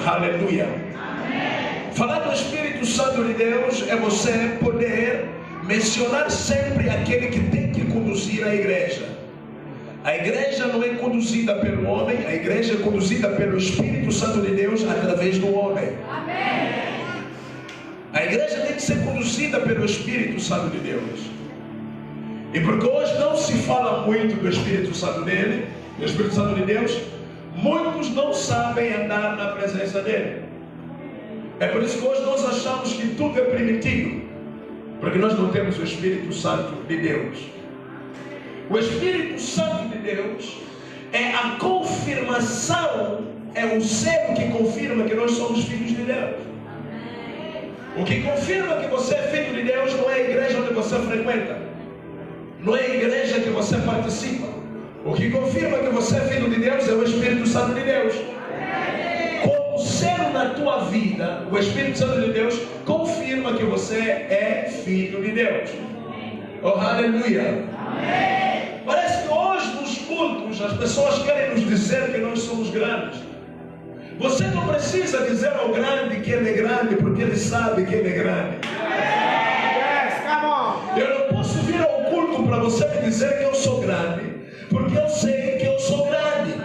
Aleluia. Amém. Falar do Espírito Santo de Deus é você poder mencionar sempre aquele que tem que conduzir a igreja. A igreja não é conduzida pelo homem, a igreja é conduzida pelo Espírito Santo de Deus através do homem. Amém. A igreja tem que ser conduzida pelo Espírito Santo de Deus. E porque hoje não se fala muito do Espírito Santo dele, do Espírito Santo de Deus, muitos não sabem andar na presença dele. É por isso que hoje nós achamos que tudo é permitido, porque nós não temos o Espírito Santo de Deus. O Espírito Santo de Deus é a confirmação, é o selo que confirma que nós somos filhos de Deus. O que confirma que você é filho de Deus não é a igreja onde você frequenta, não é a igreja que você participa. O que confirma que você é filho de Deus é o Espírito Santo de Deus. Como selo na tua vida, o Espírito Santo de Deus confirma que você é filho de Deus. Oh, aleluia. Parece que hoje nos cultos as pessoas querem nos dizer que nós somos grandes. Você não precisa dizer ao grande que ele é grande, porque ele sabe que ele é grande. Eu não posso vir ao culto para você me dizer que eu sou grande, porque eu sei que eu sou grande.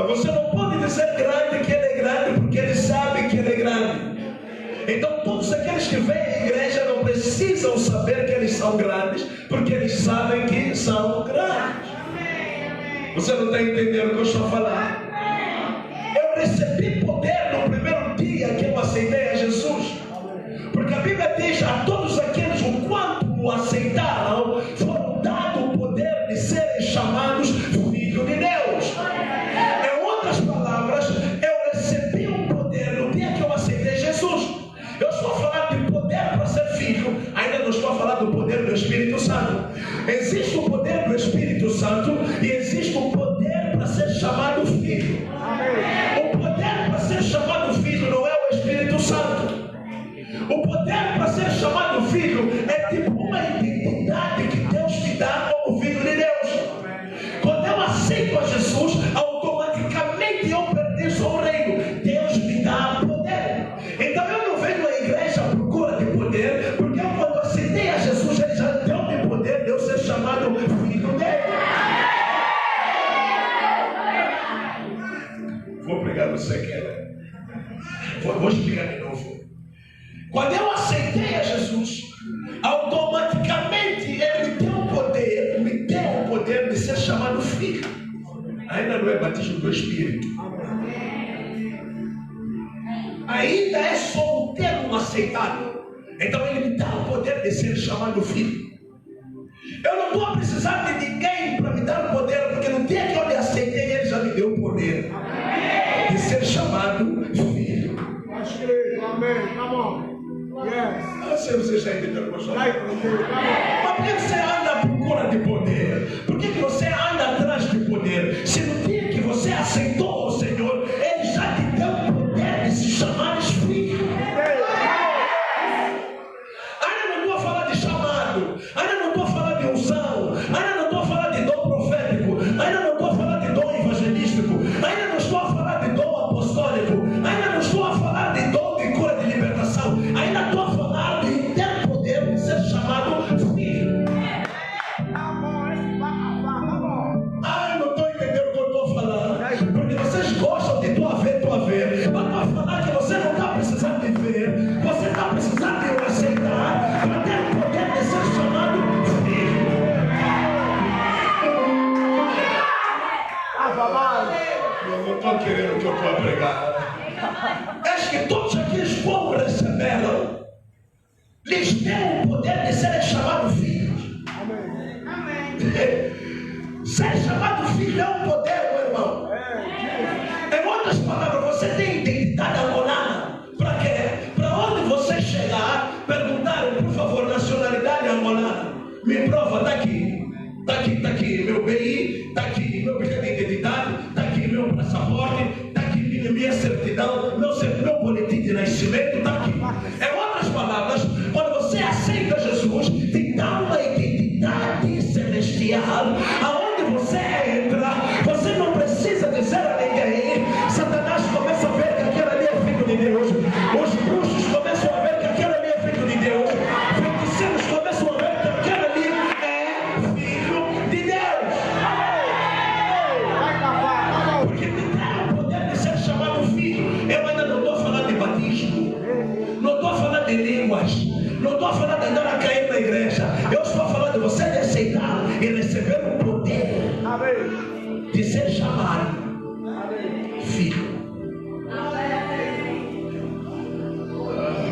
Você não pode dizer grande que ele é grande, porque ele sabe que ele é grande. Então todos aqueles que vêm à igreja não precisam saber que eles são grandes, porque eles sabem que são grandes. Você não está entendendo o que eu estou a falar? Eu recebi poder no primeiro dia que eu aceitei a Jesus, porque a Bíblia diz: a todos aqueles o quanto o aceitaram, foram dado o poder de serem chamados filhos de Deus. Em outras palavras, eu recebi um poder no dia que eu aceitei Jesus. Eu estou falando de poder para ser filho, ainda não estou falando do poder do Espírito Santo. Existe o poder do Espírito Santo e existe o poder para ser chamado filho. O poder para ser chamado filho não é o Espírito Santo. O poder para ser chamado filho é tipo uma identidade que Deus te dá como filho de Deus. Quando eu aceito a Jesus, automaticamente eu pertenço ao reino. Deus me dá poder. Então eu não venho à igreja à procura de poder, porque eu, quando aceitei a Jesus, ele já deu-me poder de eu ser chamado filho dele. Vou pregar no sequer. Vou explicar de novo. Quando eu aceitei a Jesus, automaticamente ele me deu o poder de ser chamado filho. Ainda não é batismo do Espírito. Ainda é só um termo aceitado. Então ele me dá o poder de ser chamado filho. Eu não estou a precisar de ninguém para me dar o poder, porque no dia que eu lhe aceitei, ele já me deu o poder de ser chamado filho. Amém. Come on. Yes. Não sei se você está entendendo, pastor. Mas por que você anda à procura de poder? Por que você anda atrás de poder? Se no dia que você aceitou o Senhor, ele já te deu o poder de se chamar filho. Ainda não estou a falar de chamado, ainda não estou a falar de unção, ainda não estou a falar de dom profético, ainda não estou a falar de dom evangelístico, ainda não estou a falar de dom apostólico, ainda não estou a falar de dom de cura de libertação, ainda estou a falar de ter poder de ser chamado filho. Ai, não estou entendendo o que eu estou falando, porque vocês gostam de tua ver, mas estou a falar que você não está precisando de ver, você está precisando de aceitar para ter o poder de ser chamado filho. Eu não estou querendo o que eu estou a pregar. Acho que todos aqueles como receberam, lhes deu o poder de serem chamados filhos. Amém. Ser chamado filho é um poder, meu irmão. Em outras palavras, você tem identidade angolana. Para quê? Para onde você chegar, perguntaram, por favor, nacionalidade angolana. Me prova, está aqui. Está aqui meu BI, está aqui meu bilhete de identidade, está aqui meu passaporte, está aqui minha certidão, meu boletim de nascimento, está aqui. Em outras palavras, quando você aceita Jesus, te dá uma identidade celestial. Aonde você entra, você não precisa dizer a ninguém. filho.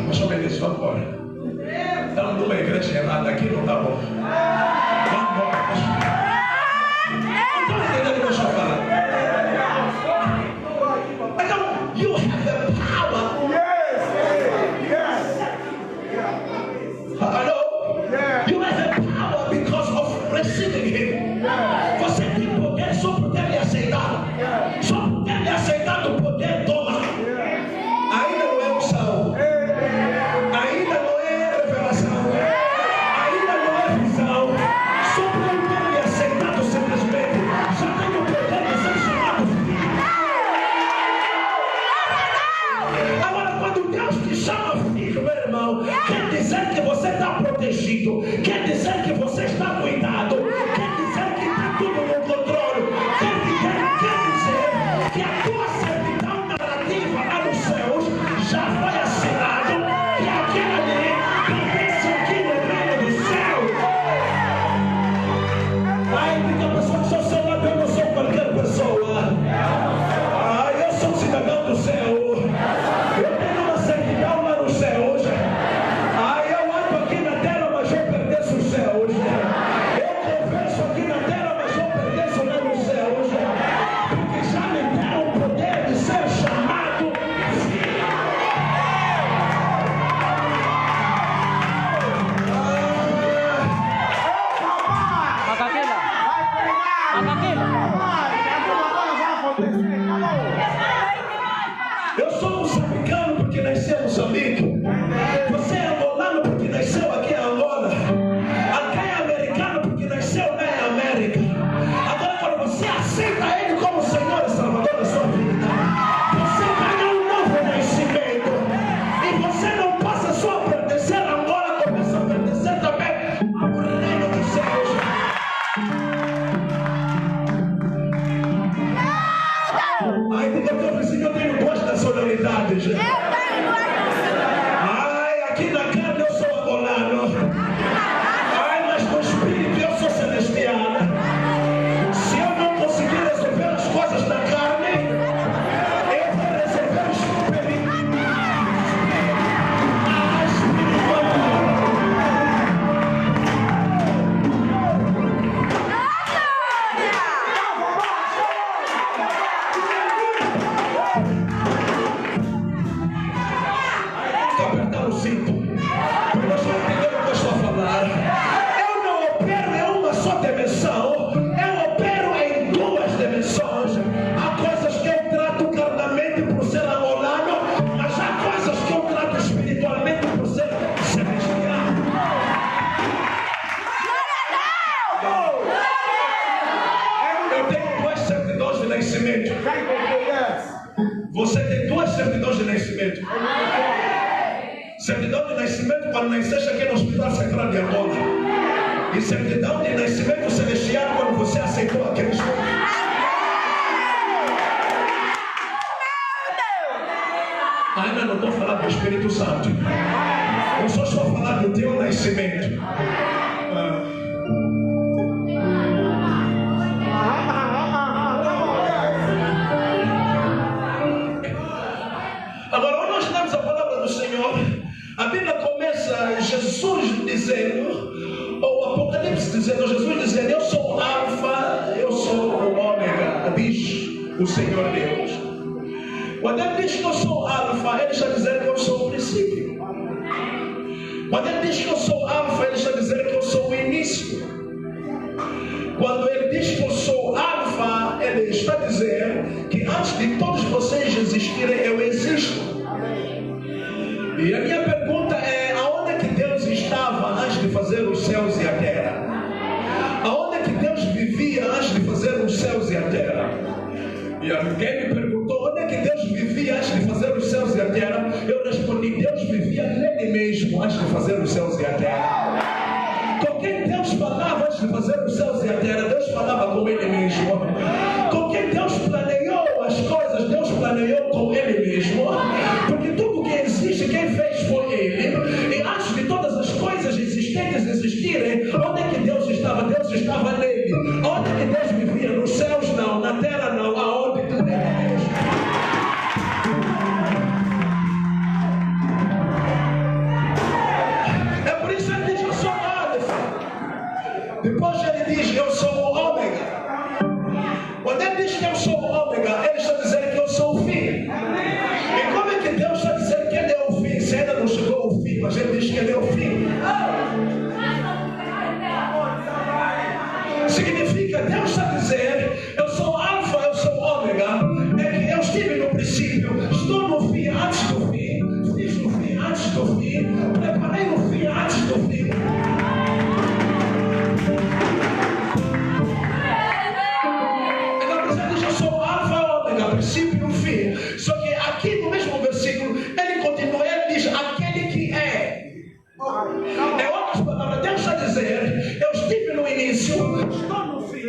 Mais ou menos, vamos embora. Estamos numa igreja errada aqui, não está bom. Vamos embora. Não estou entendendo o que eu estou falando. Então, you have the power. Hello? You have the power because of receiving him. Você tem poder só por ter me aceitado. Só por ter me aceitado o poder toma. Ainda não é unção. Ainda não é revelação. Ainda não é visão. Só por eu ter me aceitado simplesmente. Já tenho o poder de ser chamado filho. Agora, quando Deus te chama filho, meu irmão, quer dizer que você está protegido. Quer dizer que você está cuidado. Quer dizer que está tudo no controle. Quer dizer que a tua certidão narrativa lá nos céus já foi assinado e aquele ali pertence aqui no reino do céu. Aí fica a pessoa que só seu lado, eu não sou qualquer pessoa. Eu sou cidadão do céu. Eu tenho uma certidão lá nos céus. Eu ando aqui na terra, mas eu pertenço aos céus. Eu converso aqui na terra, mas eu pertenço lá nos céus. Porque já me deram o poder de ser chamado filho. Eu sou moçambicano porque nasceu em Moçambique. Você é angolano porque nasceu aqui em Angola. Aqui é americano porque nasceu na América. Agora, quando você aceita Ele como Senhor e Salvador da sua vida, você ganha um novo nascimento. E você não passa só a pertencer a Angola, começa a pertencer também ao reino dos céus. Ai, diga que eu preciso, eu tenho duas nacionalidades. Aqui na carne eu sou angolano. Mas no espírito eu sou celestiana. Se eu não conseguir resolver as coisas na carne, eu vou resolver o espírito. Apertar o cinto. Porque nós vamos entender o que eu estou a falar. Eu não opero em uma só dimensão. Eu opero em duas dimensões. Há coisas que eu trato carnalmente por ser angolano, mas há coisas que eu trato espiritualmente por ser celestial. Eu tenho duas certidões de nascimento. Você tem duas certidões de nascimento. Certidão de nascimento quando nasceste aqui no Hospital Central de Angola. E certidão de nascimento celestial quando você aceitou aquele Espírito. Ainda não estou falando do Espírito Santo. Eu só estou falando do teu nascimento. Agora, quando nós lemos a palavra do Senhor, a Bíblia começa Jesus dizendo, ou o Apocalipse dizendo, Jesus dizendo: eu sou o Alfa, eu sou o Ômega, diz o Senhor Deus. Quando ele diz que eu sou o Alfa, ele está dizendo que eu sou o princípio. Quando ele diz que eu sou o Alfa, ele está dizendo que eu sou o início. Quando ele diz que eu sou Alfa, ele está dizendo que antes de todos vocês existirem, eu existo. E a minha pergunta é: aonde é que Deus estava antes de fazer os céus e a terra? Aonde é que Deus vivia antes de fazer os céus e a terra? E alguém me perguntou: onde é que Deus vivia antes de fazer os céus e a terra? Eu respondi: Deus vivia nele mesmo antes de fazer os céus e a terra. Com quem Deus falava antes de fazer os céus e a terra? Deus falava com ele mesmo. Com quem Deus planeou as coisas? Deus planeou com ele mesmo. Porque tudo que existe, quem fez foi ele. E antes de todas as coisas existentes existirem, onde é que Deus estava? Deus estava nele. Onde é que Deus vivia? Nos céus não, na terra não. Aonde? Nele mesmo. princípio e um fim. Só que aqui no mesmo versículo, ele continua, ele diz, aquele que é. Em outras palavras, Deus está a dizer, eu estive no início, estou no fim.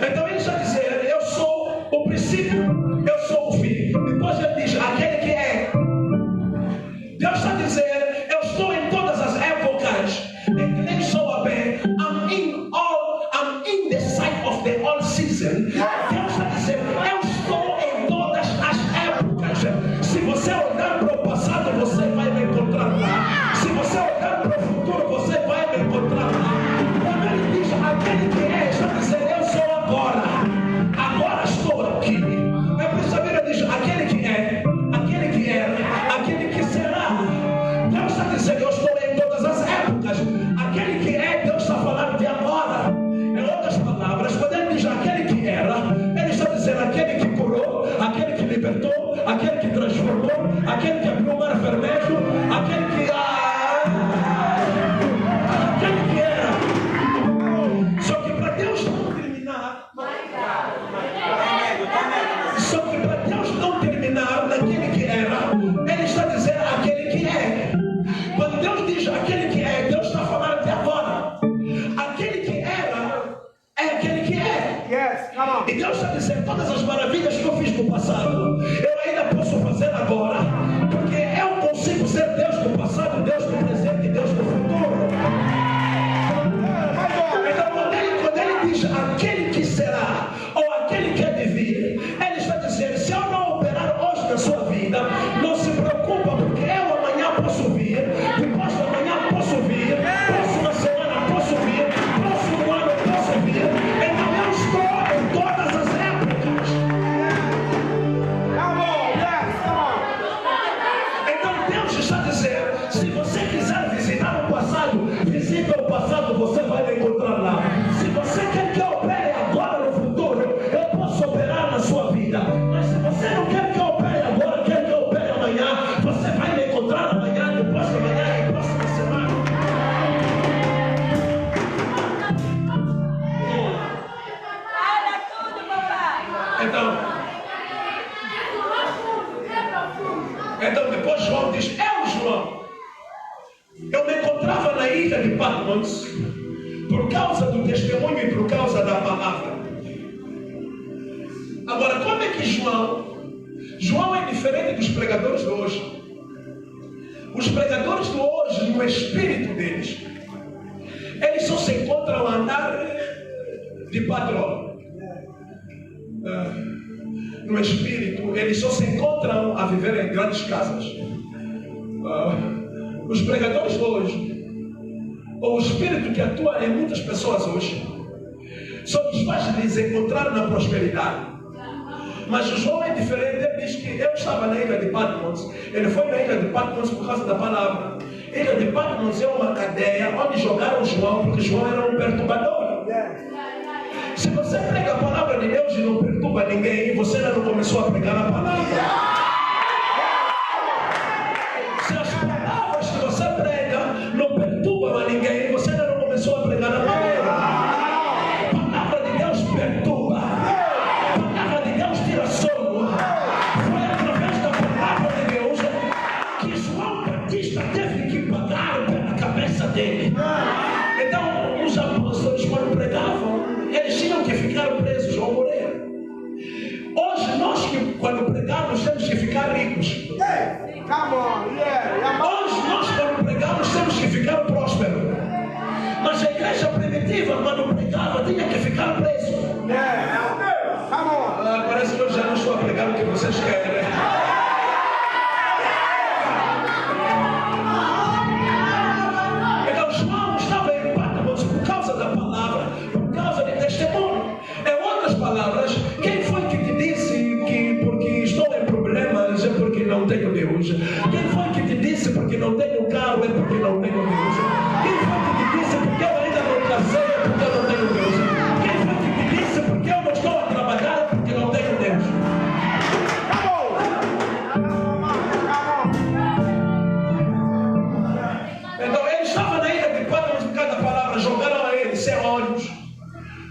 Então ele está a dizer, eu sou o princípio, eu sou o fim. Depois ele diz, aquele que é. Deus está a dizer, eu estou em todas as épocas. Em que nem soa bem, I'm in the sight of the all season. Deus está a dizer, eu estou em todas as épocas. Se você olhar para o passado, você vai me encontrar lá. Se você olhar para o futuro, você vai me encontrar lá. Quando ele diz, aquele que é, está a dizer, eu sou agora. Agora estou aqui. É por isso que a Bíblia diz, aquele que é, aquele que era, aquele que será. Deus está dizendo, eu estou em todas as épocas. Aquele que é, Deus está falando de agora. Em outras palavras, quando ele diz aquele que era, ele está dizendo aquele que curou, aquele que libertou, aquele que transformou, aquele que abriu o mar vermelho, aquele que era. Só que para Deus não terminar, naquele que era, ele está dizendo aquele que é. Quando Deus diz aquele que é, Deus está falando de agora. Aquele que era é aquele que é. Yes, come on. E Deus está dizendo todas as maravilhas que eu fiz no passado, eu ainda posso fazer agora, porque eu consigo ser Deus do passado, Deus do presente e Deus do futuro. Então quando ele diz aquele que será ou aquele que é de vir, ele está dizendo, se eu não operar hoje na sua vida, não se preocupa, porque eu amanhã posso vir, depois de amanhã posso vir, próxima semana posso vir, próximo ano posso vir. Então eu estou em todas as épocas. Come on, yes, come on. Então Deus está dizendo, se você quiser visitar o passado, visita o passado, você vai me encontrar lá. Se você quer que eu opere agora no futuro, eu posso operar na sua vida. Mas se você não quer que eu opere agora, quer que eu opere amanhã, você vai me encontrar amanhã, depois de amanhã e próxima semana. Então depois João diz, João, eu me encontrava na ilha de Patmos por causa do testemunho e por causa da palavra. Agora, como é que João é diferente dos pregadores de hoje? Os pregadores de hoje, no espírito deles, eles só se encontram a andar de patrão. No espírito, eles só se encontram a viver em grandes casas. Os pregadores de hoje, ou o espírito que atua em muitas pessoas hoje, só nos faz lhes encontrar na prosperidade. Mas João é diferente. Ele diz que eu estava na ilha de Patmos. Ele foi na ilha de Patmos por causa da palavra. A ilha de Patmos é uma cadeia onde jogaram João, porque João era um perturbador. Se você prega a palavra de Deus e não perturba ninguém, você ainda não começou a pregar a palavra. Se as palavras que você prega não perturbam a ninguém, você ainda não começou a pregar a palavra. A palavra de Deus perturba. A palavra de Deus tira sono. Foi através da palavra de Deus que João Batista teve que pagar pela cabeça dele. Então, os apóstolos, quando pregavam, eles tinham que ficar presos ou morrer. Hoje, nós que quando pregamos temos que ficar ricos. Come on, yeah. Hoje, nós quando pregamos temos que ficar prósperos. Mas a igreja primitiva, quando pregava, tinha que ficar preso. Yeah. Come on. Parece que eu já não estou a pregar o que vocês querem. Então, João estava em Patmos por causa da palavra, por causa de testemunho. Em outras palavras, quem foi que te disse que porque estou em problemas é porque não tenho Deus? Quem foi que te disse porque não tenho carro é porque não tenho Deus? Quem foi que te disse porque eu ainda não casei é porque eu não tenho Deus? Quem foi que te disse porque eu não estou a trabalhar é porque não tenho Deus? Então ele estava na ilha de Patmos por causa da palavra, jogaram a ele sem olhos.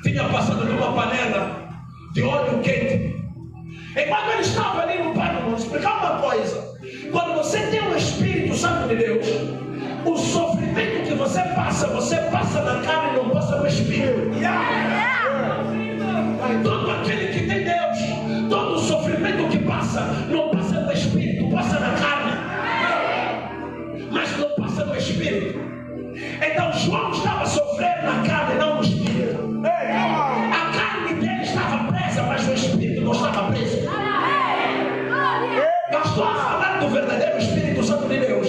Tinha tinha passado de uma panela de óleo quente. E quando ele estava ali no Patmos, explicar uma coisa: quando você tem o Espírito Santo de Deus, o sofrimento que você passa na carne, não passa no Espírito. Todo aquele que tem Deus, todo o sofrimento que passa, não passa no Espírito, passa na carne, mas não passa no Espírito. Então João estava sofrendo na carne, não no Espírito. A carne dele estava presa, mas o Espírito não estava preso. Eu estou a falar do verdadeiro Espírito Santo de Deus.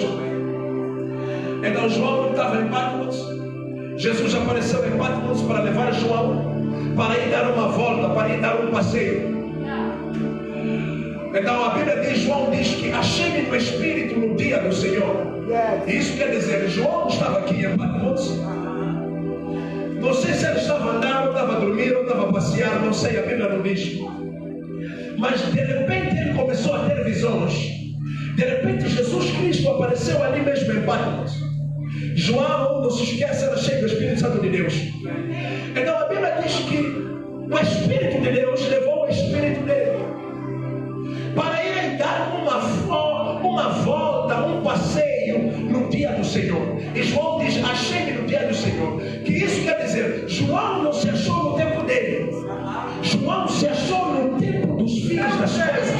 Então João não estava em Patmos. Jesus apareceu em Patmos para levar João para ir dar uma volta, para ir dar um passeio. Então a Bíblia diz, João diz que achei-me no Espírito no dia do Senhor. Isso quer dizer, João estava aqui em Patmos. Não sei se ele estava andando, estava dormindo, estava passeando, não sei, a Bíblia não diz. Mas de repente ele começou a ter visões. De repente Jesus Cristo apareceu ali mesmo em Patmos. João, não se esqueça, era cheio do Espírito Santo de Deus. Então a Bíblia diz que o Espírito de Deus levou o Espírito dele para ir dar uma volta, um passeio no dia do Senhor. E João diz, achei-me no dia do Senhor. Que isso quer dizer, João não se achou no tempo dele. João se achou no tempo dos fins das coisas.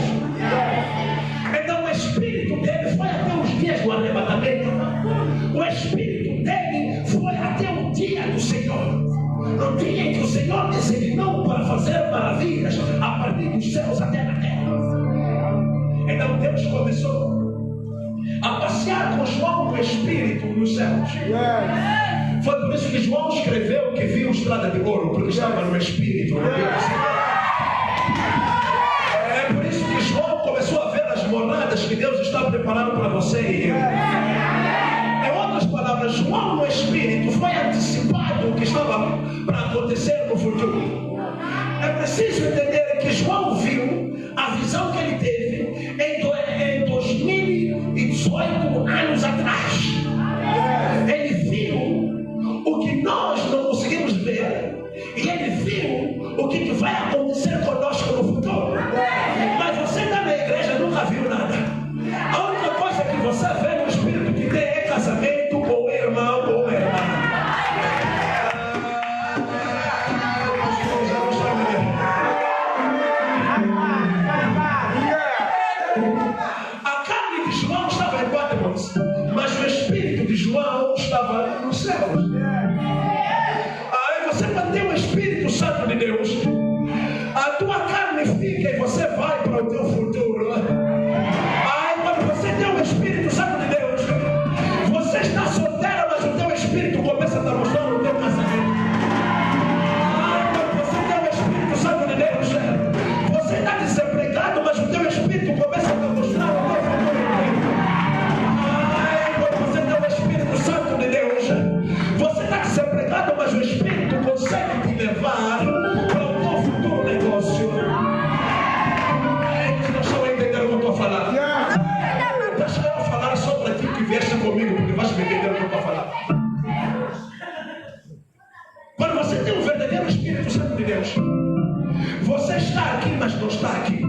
Então o Espírito dele foi até os dias do arrebatamento. O Espírito dele foi até o dia do Senhor. No dia em que o Senhor designou para fazer maravilhas a partir dos céus até na terra. Então Deus começou a passear com João no Espírito nos céus. Foi por isso que João escreveu que viu estrada de ouro, porque estava no Espírito. É por isso que João começou a ver as moradas que Deus está preparando para você e eu. Em outras palavras, João no Espírito foi antecipado o que estava para acontecer no futuro. É preciso entender que João viu a visão que ele teve em 2018 anos atrás. Ele viu o que nós não conseguimos ver. E ele viu o que vai acontecer conosco no futuro. Mas você está na igreja e nunca viu nada. A única coisa que você vê no Espírito que tem é casamento com o irmão ou a irmã. A carne de João estava em Patmos, mas o Espírito de João estava nos céus. Aí você mantém o Espírito Santo de Deus, a tua carne fica e você vai para o teu futuro. Aí quando você tem o Espírito Santo de Deus, você está solteiro, mas o teu Espírito começa a estar mostrando o teu casamento. Aí quando você tem o Espírito Santo de Deus, você está desempregado, mas o teu Espírito começa a estar mostrando o teu futuro. Aí quando você tem o Espírito Santo de Deus, você está desempregado, mas o Espírito consegue te levar para o teu futuro negócio. Eles não estão entendendo o que eu estou falando. Deixa eu falar só para ti que vieste comigo, porque vais me entender o que eu estou falando. Quando você tem o verdadeiro Espírito Santo de Deus, você está aqui, mas não está aqui.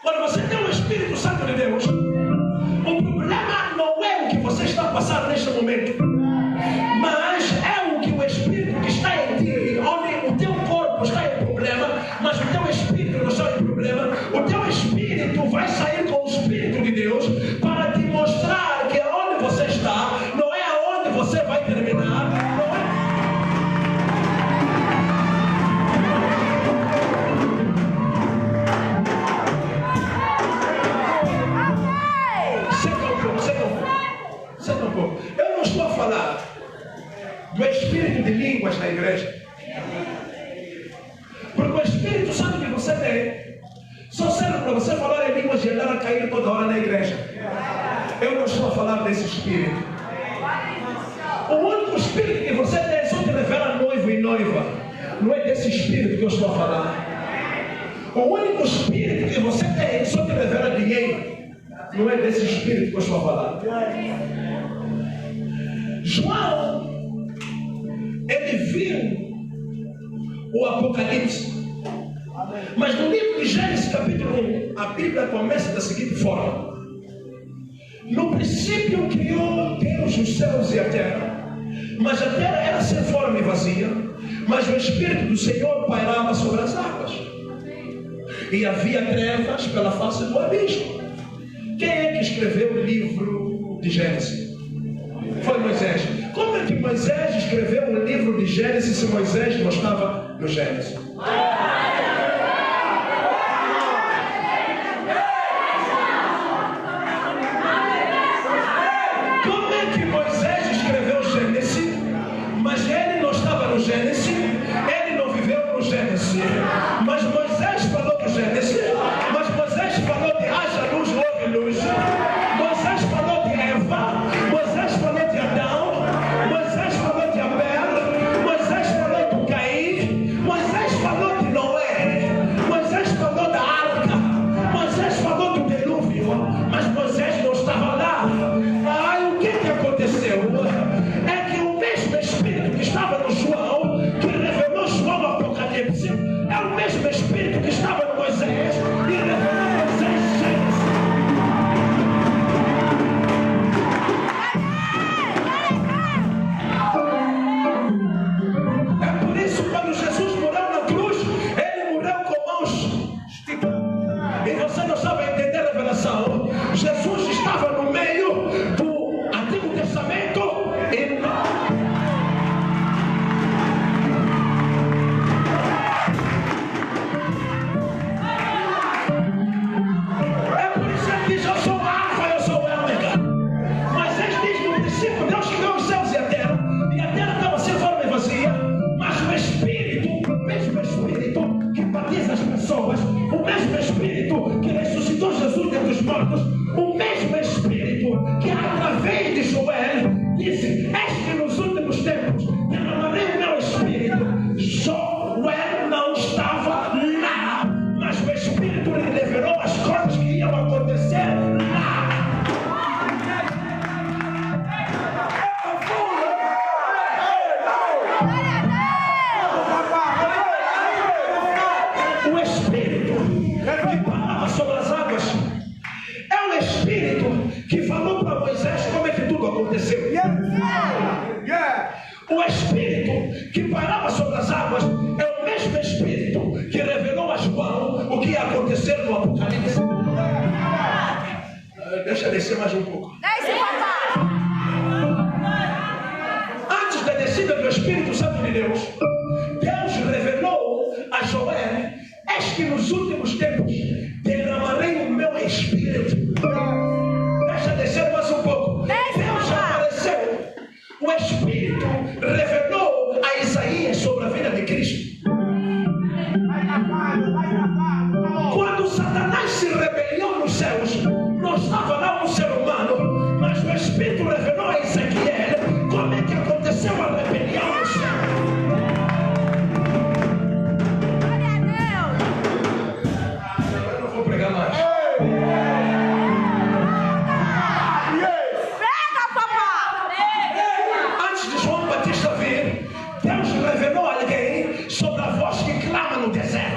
Quando você tem o Espírito Santo de Deus, o problema não é o que você está passando neste momento, mas é o que o Espírito que está em ti, onde o teu corpo está em problema, mas o teu Espírito não está em problema. O teu Espírito vai sair com o Espírito de Deus para te mostrar que onde você está não é aonde você vai terminar, não é. Senta um pouco. Eu não estou a falar do Espírito de línguas na igreja, porque o Espírito Santo que você tem só serve para você falar em línguas e andar a cair toda hora na igreja. Eu não estou a falar desse Espírito. O único Espírito que você tem só te revela noivo e noiva. Não é desse Espírito que eu estou a falar. O único Espírito que você tem só te revela dinheiro. Não é desse Espírito que eu estou a falar. João ele viu o Apocalipse. Mas no livro de Gênesis capítulo 1, a Bíblia começa da seguinte forma: no princípio criou Deus os céus e a terra, mas a terra era sem forma e vazia, mas o Espírito do Senhor pairava sobre as águas, e havia trevas pela face do abismo. Quem é que escreveu o livro de Gênesis? Foi Moisés. Como é que Moisés escreveu o livro de Gênesis se Moisés não estava no Gênesis? Como é que Moisés escreveu Gênesis, mas ele não estava no Gênesis, ele não viveu no Gênesis, mas Moisés falou do Gênesis, mas Moisés falou de haja luz, houve luz, Moisés falou de Eva, Moisés falou de Adão, Moisés falou de Abel, Moisés falou de Caim, Moisés falou de Noé, Moisés falou da arca, Moisés falou do dilúvio, mas Moisés não estava lá. O que aconteceu? É que o mesmo Espírito que estava no João, que revelou João no Apocalipse, é o mesmo Espírito que estava no Moisés e revelou Moisés Gênesis. É por isso que quando Jesus morreu na cruz, ele morreu com mãos esticando. E você não sabe entender a revelação. Jesus estava no meio do Antigo Testamento e é por isso que ele diz: eu sou a Alfa, eu sou o Ômega. Mas ele diz: no princípio Deus criou os céus e a terra estava sem forma e vazia, mas o Espírito, o mesmo Espírito que batiza as pessoas, o mesmo Espírito que ressuscitou Jesus dentre os mortos, o mesmo Espírito que através de Joel disse: este nos últimos tempos derramarei o meu Espírito. Joel não estava lá, mas o Espírito lhe revelou as coisas que iam acontecer lá. O Espírito que falava sobre as águas é o Espírito que falou para Moisés como é que tudo aconteceu. O Espírito que parava sobre as águas é o mesmo Espírito que revelou a João o que ia acontecer no Apocalipse. Deixa eu descer mais um pouco. Antes da descida do Espírito Santo de Deus, Deus revelou a Joel: eis que nos últimos tempos derramarei o meu Espírito. Deixa eu descer mais um pouco. Deus apareceu. O Espírito revelou a Isaías sobre a vida de Cristo. Quando Satanás se rebeliou nos céus, não estava lá um ser humano, mas o Espírito revelou a Ezequiel como é que aconteceu a rebelião nos céus. Eu não vou pregar mais. Antes de João Batista vir, Deus revelou a alguém sobre a voz que clama no deserto.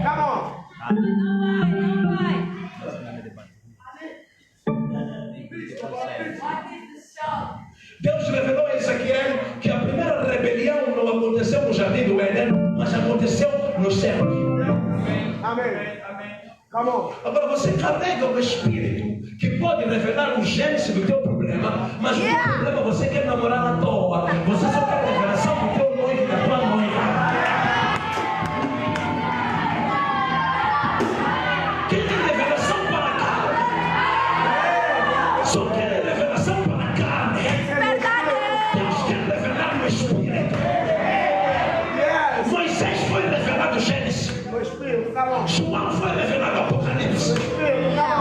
Come on. Deus revelou a Ezequiel que a primeira rebelião não aconteceu no jardim do Éden, mas aconteceu no céu. Amém. Come on. Agora você carrega o Espírito que pode revelar o gênese do teu problema, mas o teu problema você quer namorar à toa. Você só quer revelação do teu noivo e da tua noiva. Quem tem revelação para a carne? Só quer revelação para a carne. Deus quer revelar o Espírito. Moisés foi revelado Gênesis. João foi revelado Apocalipse.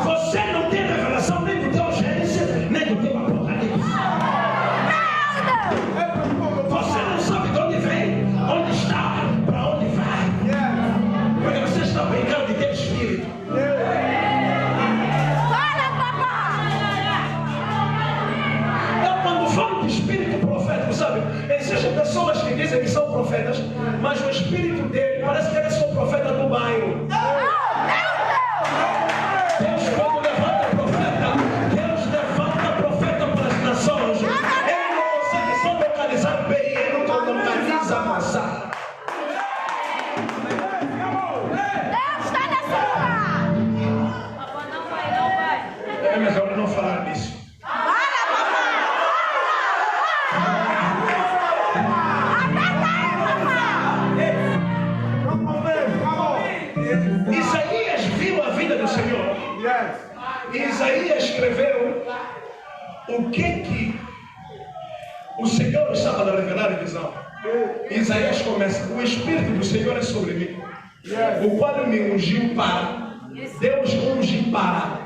Você não tem revelação nem do teu Gênesis, nem do teu Apocalipse. Você não sabe de onde vem, onde está, para onde vai. Porque você está brincando de ter Espírito. Eu quando falo de Espírito profético, sabe? Existem pessoas que dizem que são profetas, mas o espírito dele parece que ele é só profeta do bairro. Deus, quando levanta profeta, Deus levanta profeta para as nações. Ele não consegue só localizar bem, ele não localiza a massa. Deus está nesse lugar. Não vai. É melhor não falar disso. Isaías viu a vida do Senhor. E Isaías escreveu o que o Senhor estava a revelar em visão. Isaías começa: o Espírito do Senhor é sobre mim, o qual me ungiu para. Deus unge para.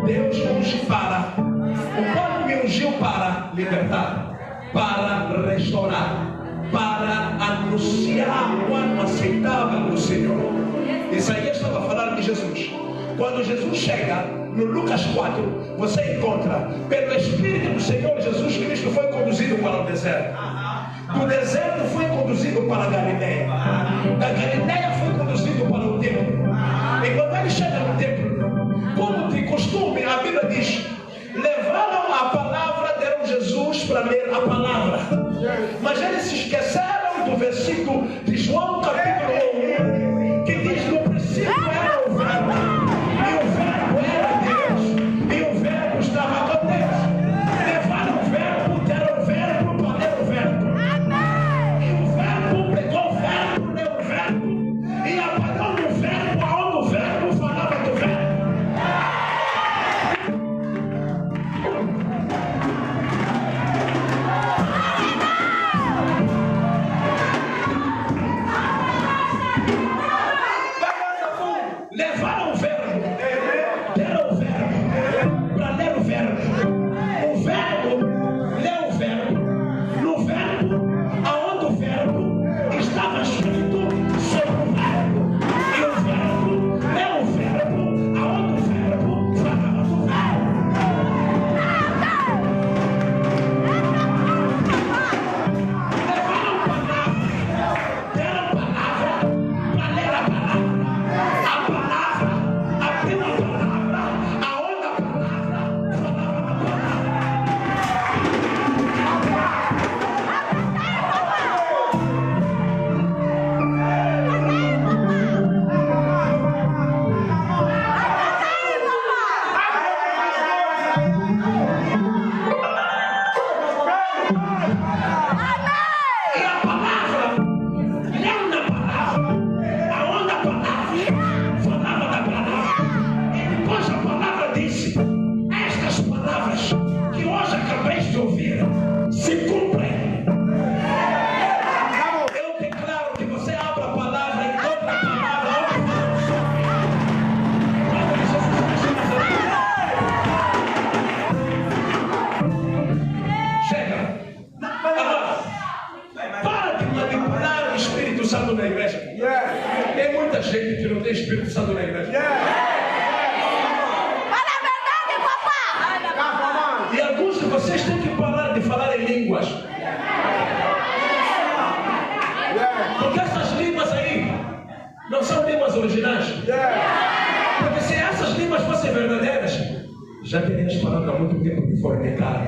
Deus unge para. O qual me ungiu para libertar, para restaurar, para anunciar o ano aceitável do Senhor. Isaías estava falando de Jesus. Quando Jesus chega no Lucas 4, você encontra: pelo Espírito do Senhor, Jesus Cristo foi conduzido para o deserto. Do deserto foi conduzido para a Galileia. Da Galileia foi conduzido para o templo. E quando ele chega no templo, como de costume, a Bíblia diz: levaram a palavra, deram Jesus para ler a palavra. Mas eles se esqueceram do versículo de João capítulo 1, que diz: no princípio era o Verbo, e o Verbo era Deus, e o Verbo estava com Deus. Levaram o Verbo, deram o Verbo para ler o Verbo. E o Verbo pegou o Verbo, leu o Verbo, e apagou no Verbo aonde o Verbo falava do Verbo. Levaram o Verbo, deram o Verbo para ler o Verbo. O Verbo leu o Verbo. No Verbo, aonde o Verbo estava escrito sobre o Verbo. E o Verbo leu o Verbo, aonde o Verbo falava do Verbo. Levaram palavra, deram palavra para ler a palavra. A palavra, abriu a palavra, aonde a palavra falava a palavra. E a palavra, leu na palavra, aonde a palavra falava da palavra. E depois a palavra disse: estas palavras que hoje acabei de ouvir se cumprem. Eu declaro que você abra a palavra e outra palavra, chega. Para de manipular o Espírito Santo na igreja. Tem muita gente que não tem Espírito Santo na igreja. Fala a verdade, papá. E alguns de vocês têm que parar de falar em línguas. Porque essas línguas aí não são línguas originais. Porque se essas línguas fossem verdadeiras, já terias parado há muito tempo de fornicar.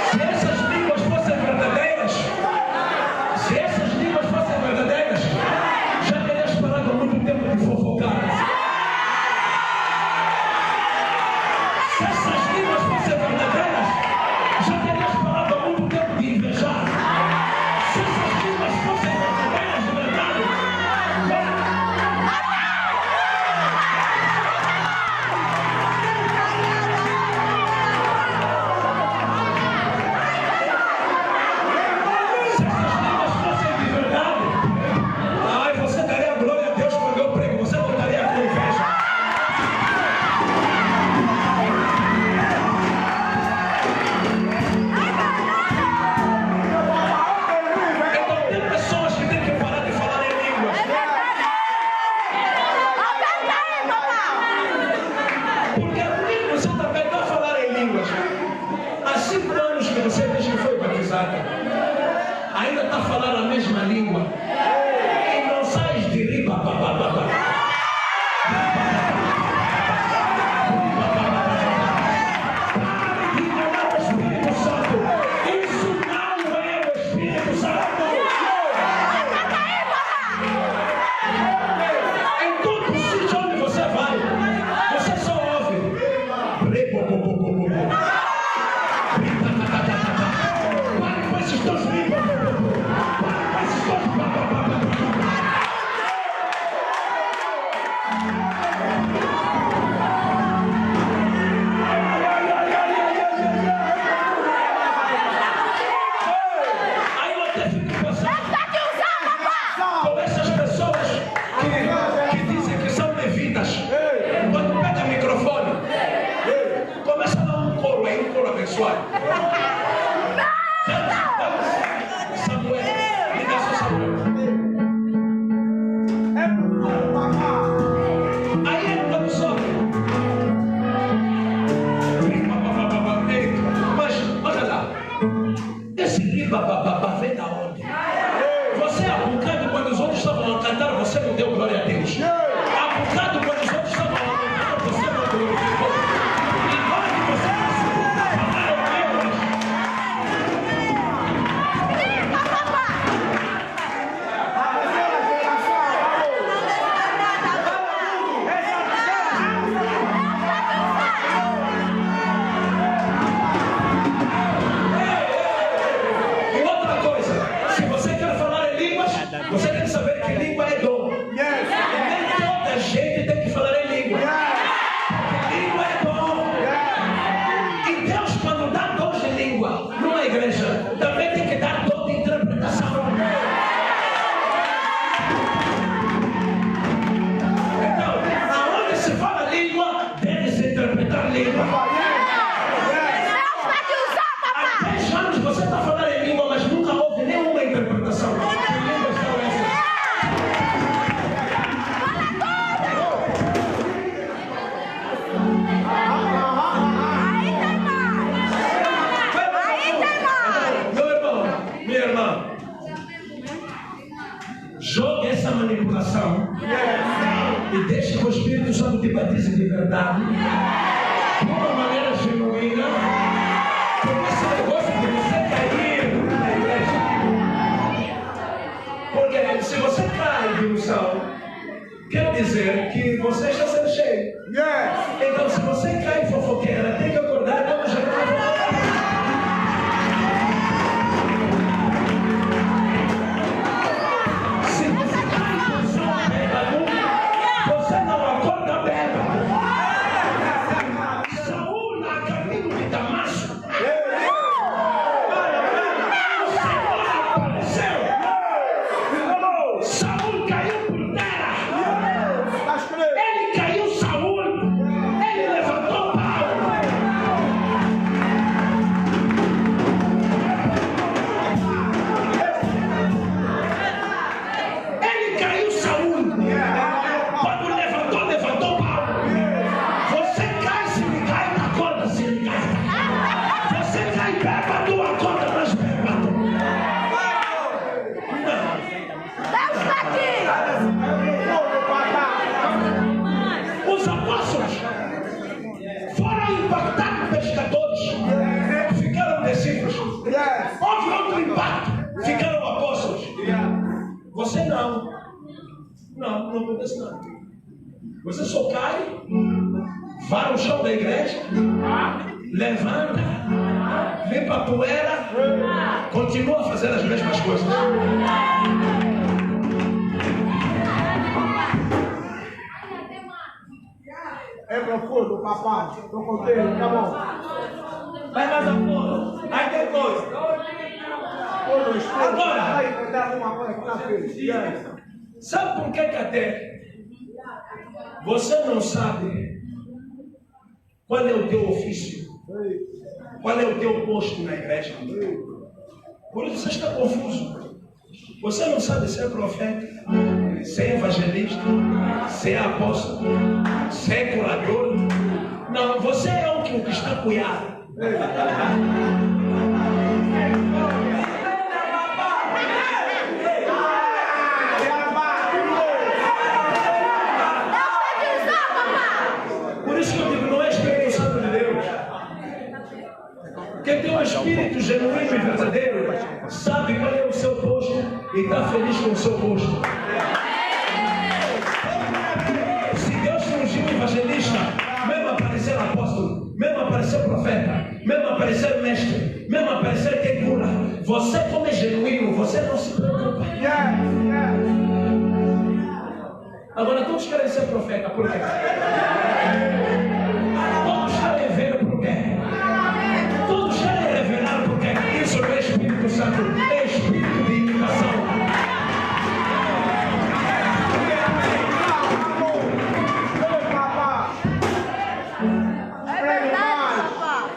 Se essas línguas fossem verdadeiras, já terias parado há muito tempo de fofocar. Se essas línguas fossem verdadeiras, já terias a falar a mesma língua. E não sais de riba. Jogue essa manipulação e deixe que o Espírito Santo te batize de verdade, de uma maneira genuína, com esse negócio de você cair na igreja. Porque se você cai de ilusão, quer dizer que você está sendo cheio. Então, se você cai fofoqueira, tem que acordar quando já está fofoqueira. Não acontece nada. Você só cai, vai ao chão da igreja, levanta, limpa a poeira, continua a fazer as mesmas coisas. É profundo, papai. Estou contente, tá bom. Vai mais a fundo. Aí tem coisa. Agora, vai encontrar alguma coisa que na frente. Sabe por que até você não sabe qual é o teu ofício? Qual é o teu posto na igreja? Por isso você está confuso. Você não sabe se é profeta, se é evangelista, se é apóstolo, se é curador. Não, você é o que está cuidado. seu posto e está feliz com o seu posto. Se Deus te ungiu evangelista, mesmo aparecer apóstolo, mesmo aparecer profeta, mesmo aparecer mestre, mesmo aparecer quem cura, você como é genuíno, você não se preocupa. Agora todos querem ser profeta, por quê? Todos querem ver, por quê? Todos querem revelar, por quê? Isso não é Espírito Santo, é espírito de imitação.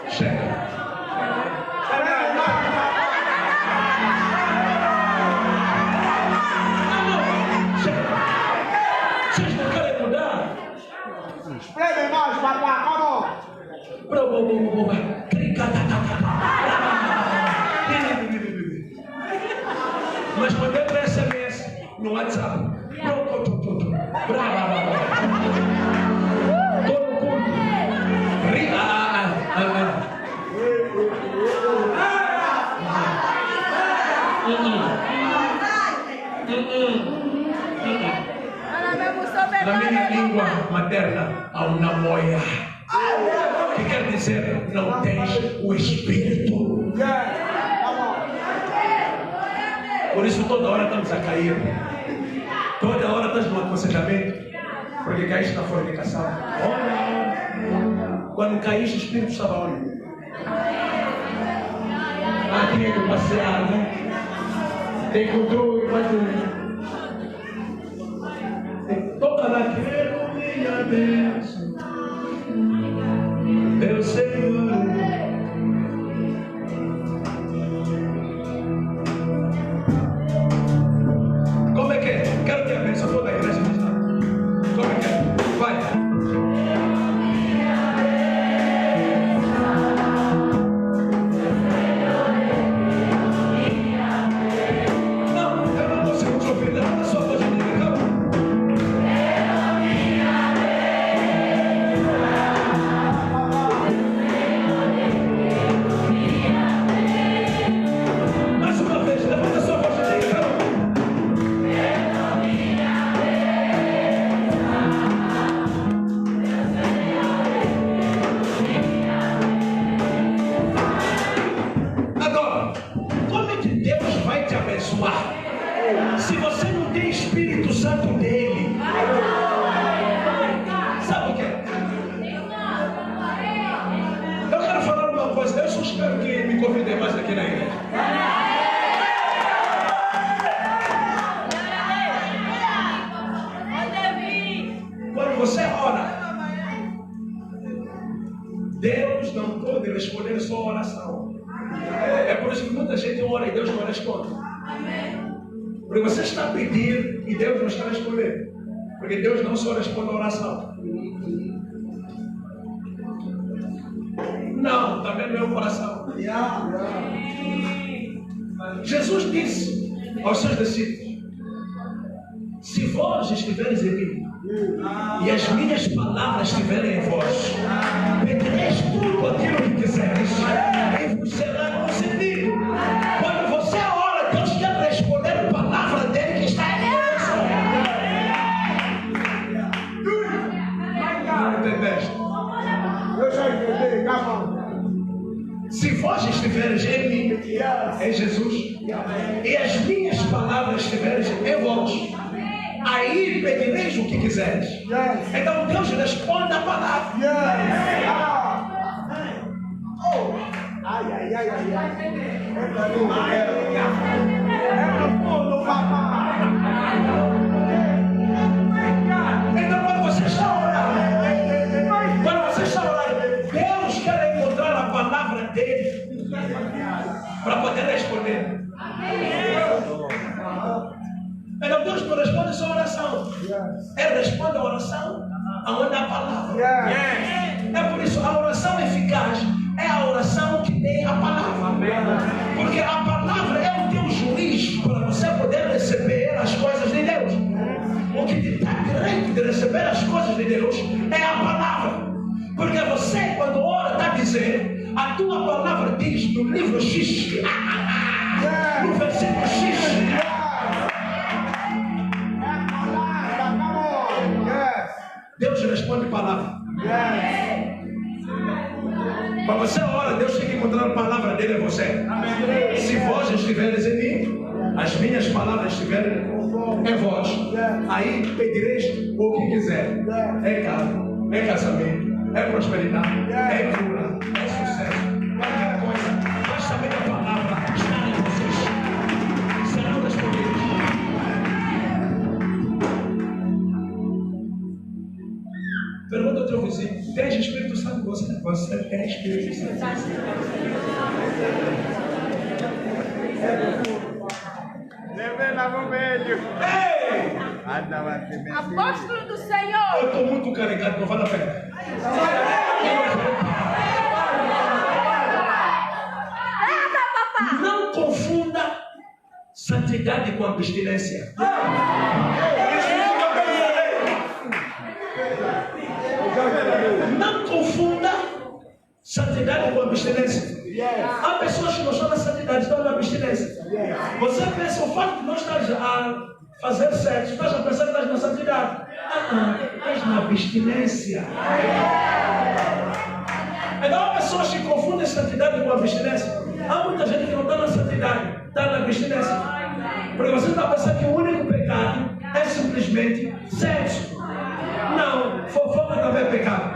Chega. Vocês não querem mudar? Espreme mais, papá, vamos. Mas mandando SMS no WhatsApp. Todo culto. Na minha língua materna há uma moia, que quer dizer não tens o Espírito. Por isso toda hora estamos a cair. Toda hora estás no aconselhamento, porque caíste na fornicação. Quando caíste, o Espírito estava onde? Tinha que passear, né? Tem controle, mas toca lá, quero minha bênção, meu Senhor. Como é que é? Quero ter a bênção toda a igreja. Como é que é? Vai. Não, eu não consigo te ouvir. Levanta a sua voz de mim, calma. Mais uma vez, levanta a sua voz de mim, calma. Agora, como é que Deus vai te abençoar se você não tem Espírito Santo dele? Sabe o que é? Eu quero falar uma coisa. Eu só espero que me convidem mais aqui na igreja. Quando você ora, Deus não pode responder só a oração. É por isso que muita gente ora e Deus não responde. Porque você está a pedir e Deus não está a responder. Porque Deus não só responde a oração. Não, também não é o coração. Jesus disse aos seus discípulos: se vós estiveres em mim e as minhas palavras estiverem em vós, pedireis tudo aquilo que quiseres e vos será concedido. Quando você ora, Deus quer responder a palavra dele que está em vós. Entendeste? Eu já entendi, calma. Se vós estiveres em mim, em Jesus, e as minhas palavras estiverem em vós, aí pedireis o que quiseres. Então Deus responde a palavra. Ai. É profundo, papai. Então quando você está orando, Deus quer encontrar a palavra dele para poder responder. Então Deus não responde só a oração. Ele responde a oração aonde a palavra. É por isso a oração eficaz é a oração que tem a palavra. Porque a palavra é o teu juiz para você poder receber as coisas de Deus. O que te dá direito de receber as coisas de Deus é a palavra. Porque você, quando ora, está a dizer, a tua palavra diz no livro X, no versículo X, você. Se vós estiveres em mim, as minhas palavras estiverem em vós, aí pedireis o que quiser. É casa, é casamento, é prosperidade, é cura, é sucesso, qualquer coisa. Basta a minha palavra estar em vocês. Serão respondidos. Pergunta ao teu vizinho: tens Espírito Santo? Você tem Espírito Santo. Ei! Apóstolo do Senhor. Eu estou muito carregado, não vale a pena. Eita, papá. Não confunda santidade com abstinência. Não confunda santidade com abstinência. Há pessoas que não estão na santidade, estão na abstinência. Você pensa, o fato de não estar a fazer sexo, estás a pensar que estás na santidade. Estás na abstinência. Então há pessoas que confundem santidade com abstinência. Há muita gente que não está na santidade, está na abstinência. Porque você está pensando que o único pecado é simplesmente sexo. Não, fofoca também é pecado.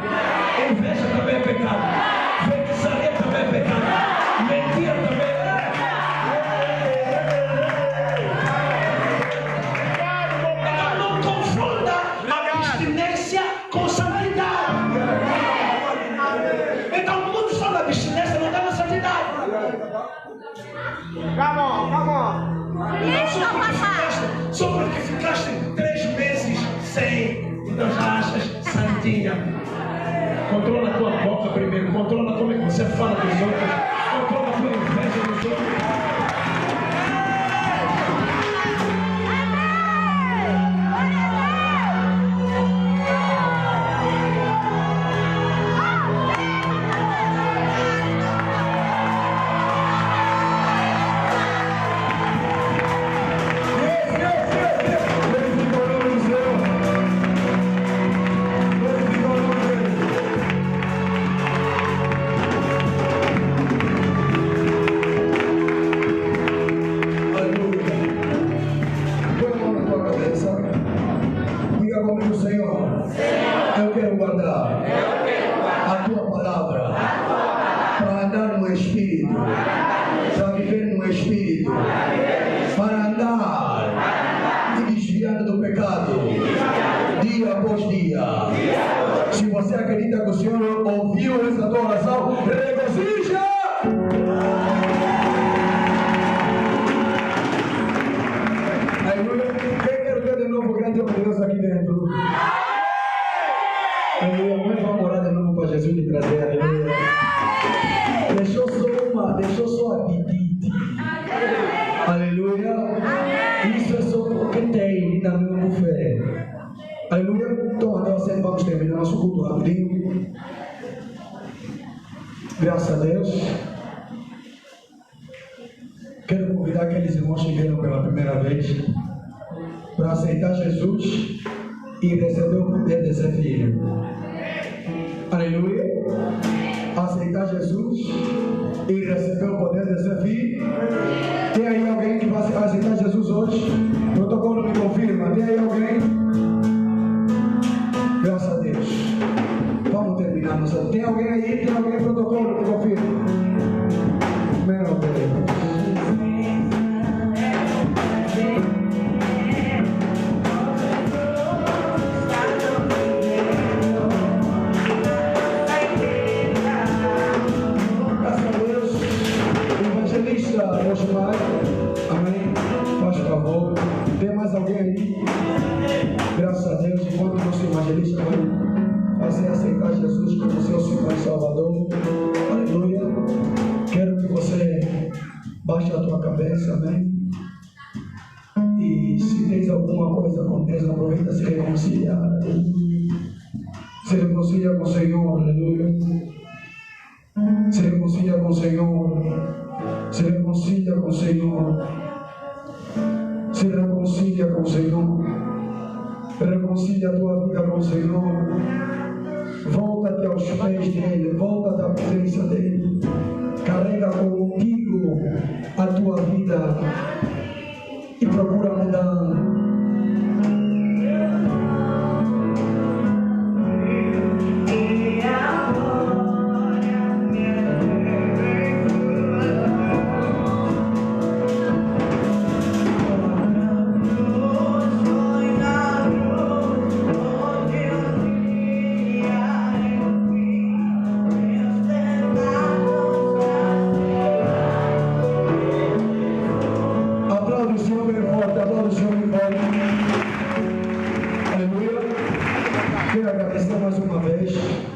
Inveja também é pecado. Feitiçaria também é pecado. Mentira também é. Então não confunda a abstinência com santidade. Então muitos estão na abstinência, não estão na santidade. Come on. Só porque ficaste 3 meses sem, então já achas santinha. Controla a tua boca primeiro, controla como é que você fala dos outros, controla a tua inveja dos outros. Deixou só apetite. Aleluia. Isso é só porque tem na minha fé. Aleluia. Então, agora sempre vamos terminar nosso culto rapidinho. Graças a Deus. Quero convidar aqueles irmãos que vieram pela primeira vez para aceitar Jesus e receber o poder de ser filho. Aleluia. Aceitar Jesus e receber o poder de ser filho. Tem aí alguém que vai aceitar Jesus hoje? O protocolo me confirma. Tem aí alguém? Graças a Deus. Vamos terminar. Tem alguém aí? Tem alguém? Protocolo me confirma. Meu Deus. Amém? Faz favor. Tem mais alguém aí? Graças a Deus, enquanto o nosso evangelista vai fazer aceitar Jesus como seu Senhor e Salvador. Aleluia. Quero que você baixe a tua cabeça, amém? E se tens alguma coisa com Deus, aproveita e se reconcilia. Se reconcilia com o Senhor, aleluia. Se reconcilia com o Senhor. Se reconcilia com o Senhor. Se reconcilia com o Senhor. Reconcilia a tua vida com o Senhor. Volta-te aos pés dele. Volta-te à presença dele. Carrega contigo a tua vida e procura mudar. Aplaude o Senhor bem forte, aplaude o Senhor bem forte. Aleluia. Quero agradecer mais uma vez